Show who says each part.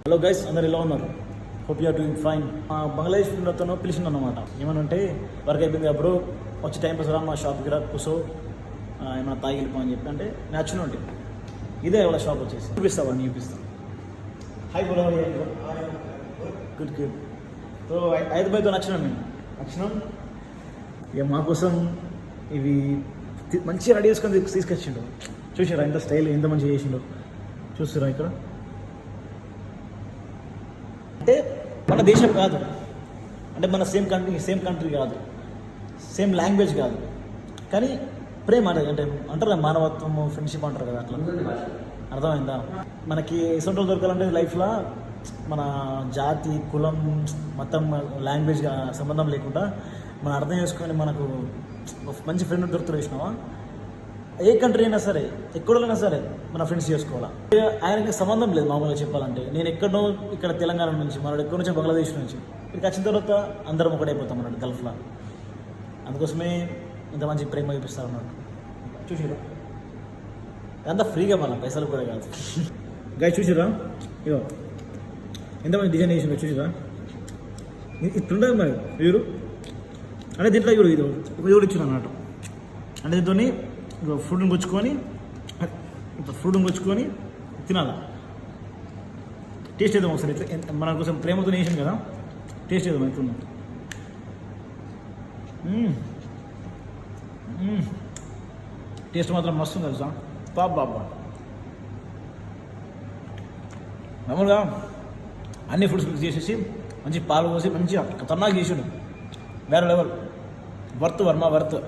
Speaker 1: Hello guys, అందరు ఎలా ఉన్నారు? Hope you're doing fine. Bangladesh ఫ్రెండ్తో పిలిచింది అనమాట. ఏమనంటే వర్క్ అయిపోయింది అప్పుడు వచ్చి టైం పాస్ రా మా షాప్కి రా కూసో ఏమైనా తాగి వెళ్ళిపో అని చెప్పి అంటే నచ్చిన ఉంటే ఇదే వాళ్ళ షాప్ వచ్చేసి చూపిస్తావా అని చూపిస్తాను. హాయ్ బోలో, గుడ్ గుడ్. సో 5 బైతో నచ్చినాం మేము ఇక మా కోసం ఇవి మంచిగా రెడీ చేసుకొని తీసుకొచ్చిండు. చూసారా ఎంత స్టైల్, ఎంత మంచిగా చేసిండు చూస్తారా. ఇక్కడ అంటే మన దేశం కాదు, అంటే మన సేమ్ కంట్రీ కాదు, సేమ్ లాంగ్వేజ్ కాదు, కానీ ప్రేమ అనేది అంటే అంటారు కదా, మానవత్వం ఫ్రెండ్షిప్ అంటారు కదా, అట్లా అర్థమైందా? మనకి సొంతలు దొరకాలంటే లైఫ్లో మన జాతి, కులం, మతం, లాంగ్వేజ్ సంబంధం లేకుండా మనం అర్థం చేసుకొని మనకు మంచి ఫ్రెండ్ దొరుకుతారు. చూసినావా? ఏ కంట్రీ అయినా సరే, ఎక్కడైనా సరే మన ఫ్రెండ్స్ చేసుకోవాలా. ఆయనకి సంబంధం లేదు. మామూలుగా చెప్పాలంటే నేను ఎక్కడో ఇక్కడ తెలంగాణ నుంచి, మనడు ఎక్కడి నుంచి బంగ్లాదేశ్ నుంచి ఇక్కడికి వచ్చిన తర్వాత అందరం ఒకటైపోతాం అన్నట్టు గల్ఫ్లో. అందుకోసమే ఇంత మంచి ప్రేమ చూపిస్తారు అన్నట్టు. చూసిరా అంతా ఫ్రీగా, మన పైసలు కూడా కాదు. గాయ చూసిరా, ఇగో ఎంతమంది డిజైన్ చేసిన చూసిరా. ఇట్లుంటుంది మరి వీరు అంటే దీంట్లో ఇవి ఇది ఇచ్చిన అన్నట్టు. అంటే దీంతో ఫ్రూట్ని గుచ్చుకొని తినాలా. టేస్ట్ చేద్దాం ఒకసారి. ఇట్లా మన కోసం ప్రేమతో వేసాను కదా, టేస్ట్ చేద్దాం ఎట్లున్నా. టేస్ట్ మాత్రం మస్తు తెలుసా. బాబా మామూలుగా అన్ని ఫుడ్స్ మిక్స్ చేసేసి మంచి పాలు పోసి మంచిగా ఖతర్నాక్ చేసాడు. వేరే లెవెల్. Worth Varma worth.